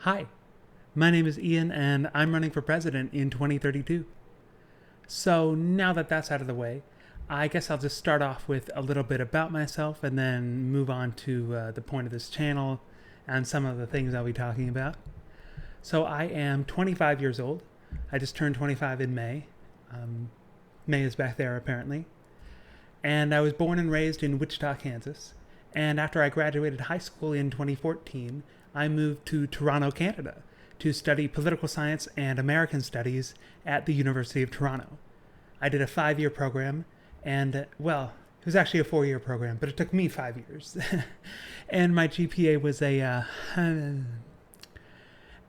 Hi, my name is Ian and I'm running for president in 2032. So now that that's out of the way, I guess I'll just start off with a little bit about myself and then move on to the point of this channel and some of the things I'll be talking about. So I am 25 years old. I just turned 25 in May. May is back there apparently. And I was born and raised in Wichita, Kansas. And after I graduated high school in 2014, I moved to Toronto, Canada to study political science and American studies at the University of Toronto. I did a 5-year program, and, well, it was actually a 4-year program, but it took me 5 years. And my GPA was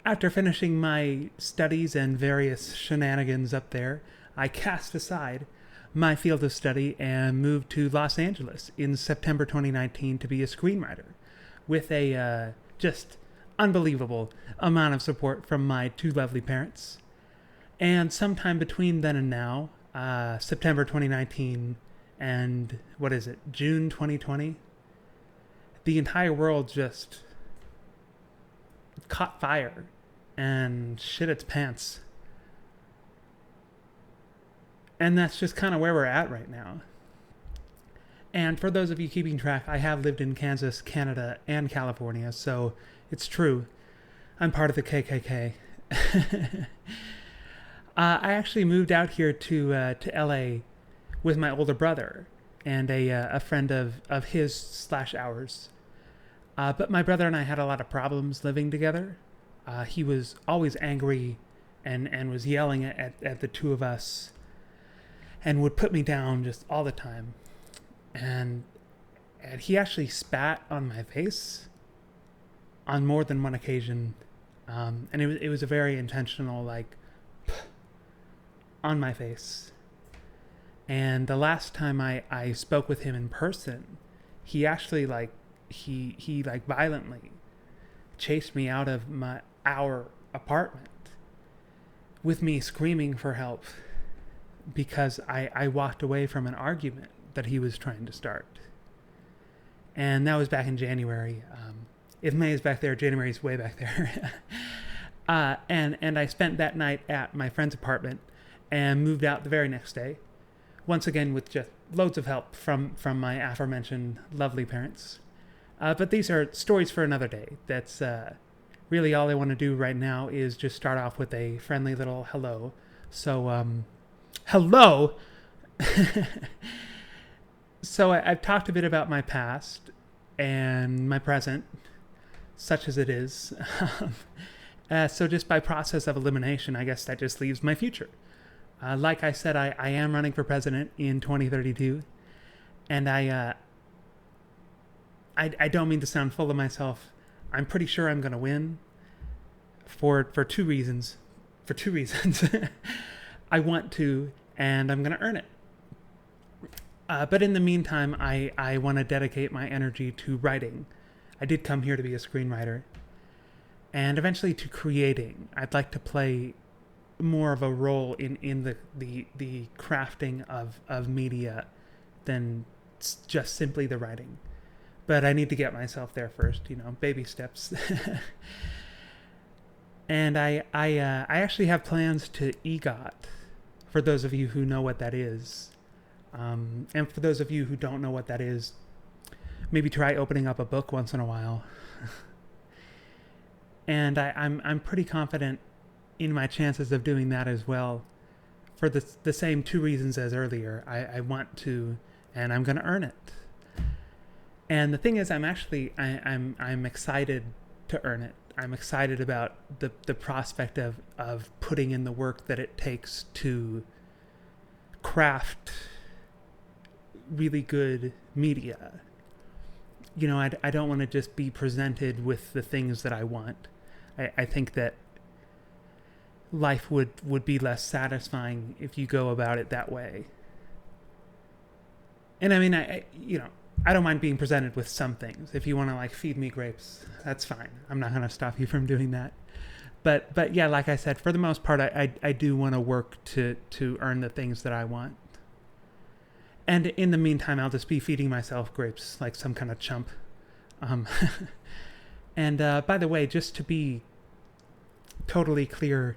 after finishing my studies and various shenanigans up there, I cast aside my field of study and moved to Los Angeles in September 2019 to be a screenwriter with a just unbelievable amount of support from my two lovely parents. And sometime between then and now, September 2019 and June 2020, the entire world just caught fire and shit its pants. And that's just kind of where we're at right now. And for those of you keeping track, I have lived in Kansas, Canada, and California, so it's true. I'm part of the KKK. I actually moved out here to LA with my older brother and a friend of his / ours. But my brother and I had a lot of problems living together. He was always angry and was yelling at the two of us and would put me down just all the time. And he actually spat on my face on more than one occasion. And it was a very intentional, on my face. And the last time I spoke with him in person, he actually he violently chased me out of our apartment with me screaming for help because I walked away from an argument that he was trying to start. And that was back in January. If May is back there, January is way back there. And I spent that night at my friend's apartment and moved out the very next day. Once again with just loads of help from my aforementioned lovely parents. But these are stories for another day. That's really all I want to do right now is just start off with a friendly little hello. So, hello! So I've talked a bit about my past and my present, such as it is. So just by process of elimination, I guess that just leaves my future. Like I said, I am running for president in 2032, and I don't mean to sound full of myself. I'm pretty sure I'm going to win for two reasons. For two reasons. I want to, and I'm going to earn it. But in the meantime, I want to dedicate my energy to writing. I did come here to be a screenwriter. And eventually to creating. I'd like to play more of a role in the crafting of media than just simply the writing. But I need to get myself there first, baby steps. And I actually have plans to EGOT, for those of you who know what that is. And for those of you who don't know what that is, maybe try opening up a book once in a while. And I'm pretty confident in my chances of doing that as well, for the same two reasons as earlier. I want to, and I'm going to earn it. And the thing is, I'm excited to earn it. I'm excited about the prospect of putting in the work that it takes to craft really good media. I don't want to just be presented with the things that I want. I think that life would be less satisfying if you go about it that way. And I mean, I don't mind being presented with some things. If you want to feed me grapes, that's fine. I'm not going to stop you from doing that. But yeah, like I said, for the most part, I do want to work to earn the things that I want. And in the meantime, I'll just be feeding myself grapes like some kind of chump. And by the way, just to be totally clear,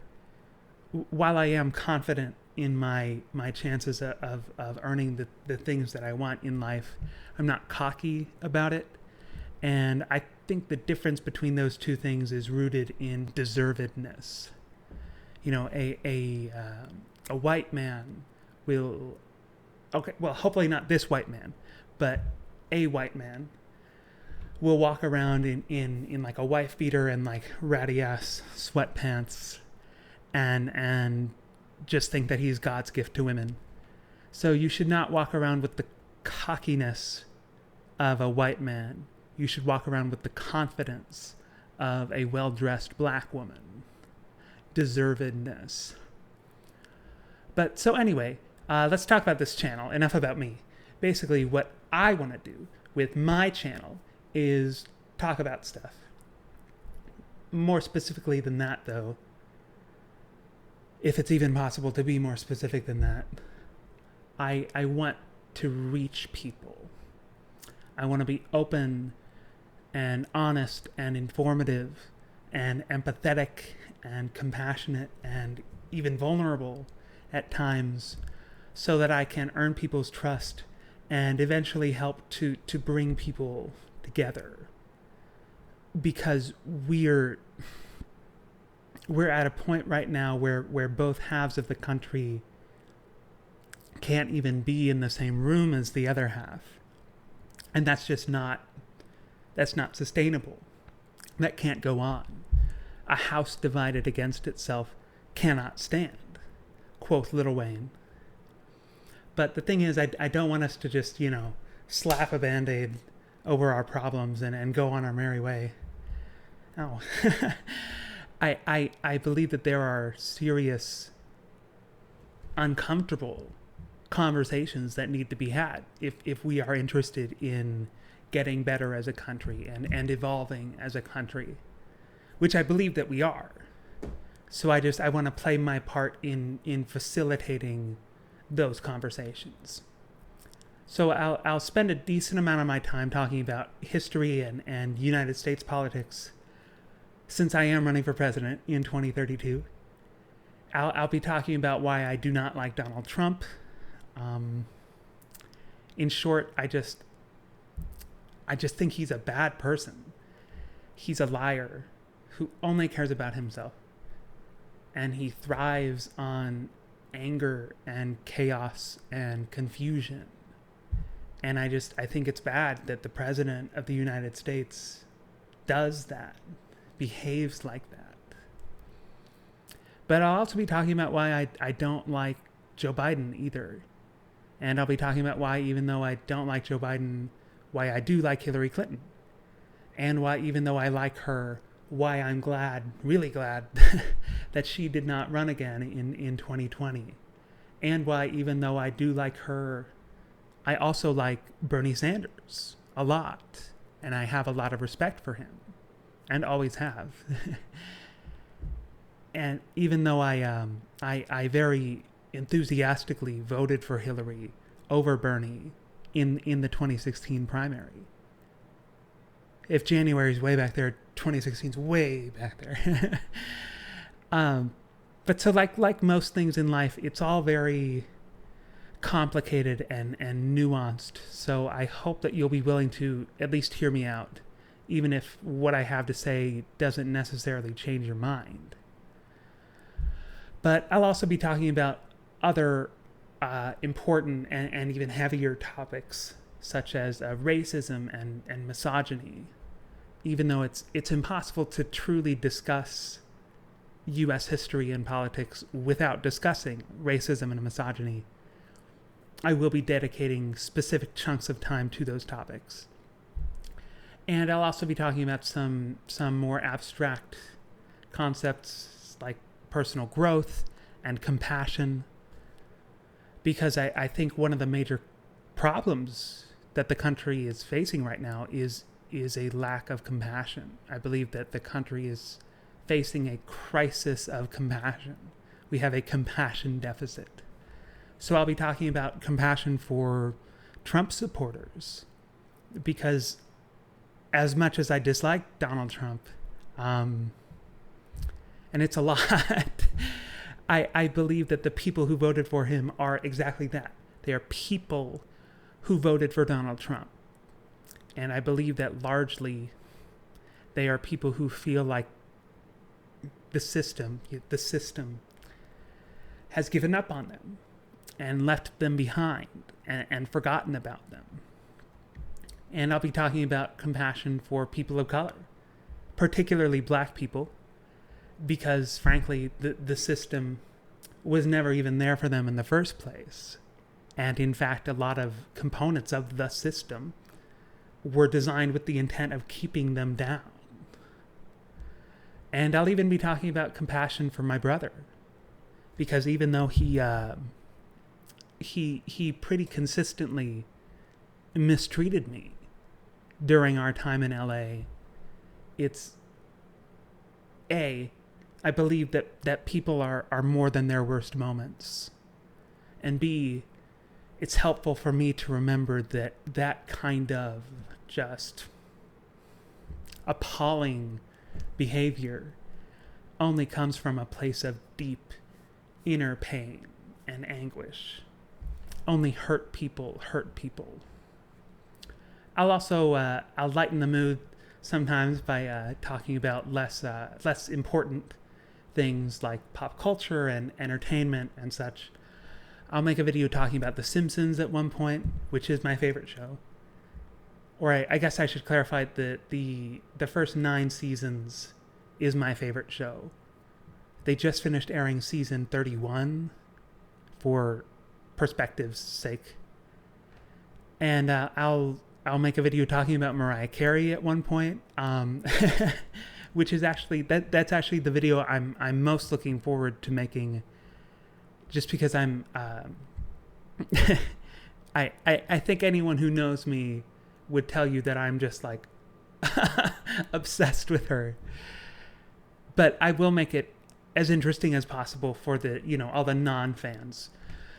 while I am confident in my chances of earning the things that I want in life, I'm not cocky about it. And I think the difference between those two things is rooted in deservedness. You know, a white man will, okay, well, hopefully not this white man, but a white man will walk around in like a wife beater and like ratty ass sweatpants and just think that he's God's gift to women. So you should not walk around with the cockiness of a white man. You should walk around with the confidence of a well-dressed black woman. Deservedness. But so anyway, let's talk about this channel. Enough about me. Basically, what I want to do with my channel is talk about stuff. More specifically than that, though, if it's even possible to be more specific than that, I want to reach people. I want to be open and honest and informative and empathetic and compassionate and even vulnerable at times, so that I can earn people's trust and eventually help to bring people together. Because we're at a point right now where both halves of the country can't even be in the same room as the other half. And that's not sustainable. That can't go on. A house divided against itself cannot stand, quoth Lil Wayne. But the thing is, I don't want us to just, slap a Band-Aid over our problems and go on our merry way. Oh. I believe that there are serious, uncomfortable conversations that need to be had if we are interested in getting better as a country and evolving as a country, which I believe that we are. So I want to play my part in facilitating those conversations. So I'll spend a decent amount of my time talking about history and United States politics, since I am running for president in 2032. I'll be talking about why I do not like Donald Trump. In short, I just think he's a bad person. He's a liar who only cares about himself. And he thrives on anger and chaos and confusion. And I think it's bad that the president of the United States does that, behaves like that. But I'll also be talking about why I don't like Joe Biden either. And I'll be talking about why, even though I don't like Joe Biden, why I do like Hillary Clinton. And why, even though I like her, why I'm glad, really glad, that she did not run again in 2020. And why, even though I do like her, I also like Bernie Sanders a lot. And I have a lot of respect for him. And always have. And even though I very enthusiastically voted for Hillary over Bernie in the 2016 primary. If January's way back there, 2016's way back there. But so like most things in life, it's all very complicated and nuanced. So I hope that you'll be willing to at least hear me out, even if what I have to say doesn't necessarily change your mind. But I'll also be talking about other important and even heavier topics, such as racism and misogyny, even though it's impossible to truly discuss U.S. history and politics without discussing racism and misogyny. I will be dedicating specific chunks of time to those topics. And I'll also be talking about some more abstract concepts like personal growth and compassion, because I think one of the major problems that the country is facing right now is a lack of compassion. I believe that the country is facing a crisis of compassion. We have a compassion deficit. So I'll be talking about compassion for Trump supporters, because as much as I dislike Donald Trump, And it's a lot. I believe that the people who voted for him are exactly that. They are people who voted for Donald Trump. And I believe that largely they are people who feel like the system has given up on them and left them behind and forgotten about them. And I'll be talking about compassion for people of color, particularly black people, because frankly, the system was never even there for them in the first place. And in fact, a lot of components of the system were designed with the intent of keeping them down. And I'll even be talking about compassion for my brother, because even though he pretty consistently mistreated me during our time in LA, I believe that people are more than their worst moments. And B, it's helpful for me to remember that kind of just appalling behavior only comes from a place of deep inner pain and anguish. Only hurt people hurt people. I'll also I'll lighten the mood sometimes by talking about less important things like pop culture and entertainment and such. I'll make a video talking about The Simpsons at one point, which is my favorite show. Or I guess I should clarify that the first 9 seasons is my favorite show. They just finished airing season 31 for perspective's sake. And I'll make a video talking about Mariah Carey at one point, which is actually that's actually the video I'm most looking forward to making, just because I'm I think anyone who knows me would tell you that I'm just like obsessed with her. But I will make it as interesting as possible for the, all the non-fans,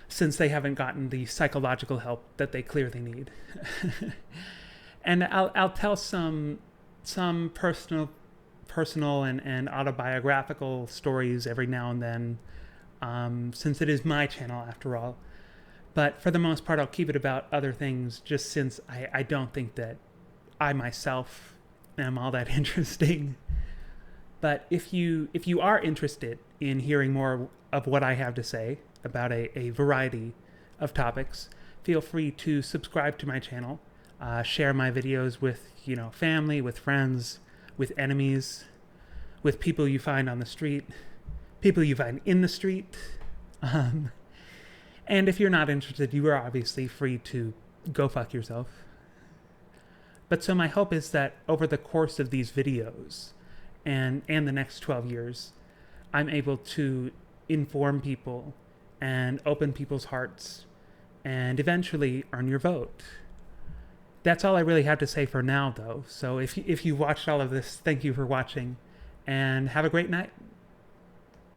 since they haven't gotten the psychological help that they clearly need. And I'll tell some personal and autobiographical stories every now and then, since it is my channel after all. But for the most part, I'll keep it about other things, just since I don't think that I myself am all that interesting. But if you are interested in hearing more of what I have to say about a variety of topics, feel free to subscribe to my channel, share my videos with family, with friends, with enemies, with people you find on the street, people you find in the street. And if you're not interested, you are obviously free to go fuck yourself. But so my hope is that over the course of these videos and the next 12 years, I'm able to inform people and open people's hearts and eventually earn your vote. That's all I really have to say for now, though. So if you watched all of this, thank you for watching, and have a great night.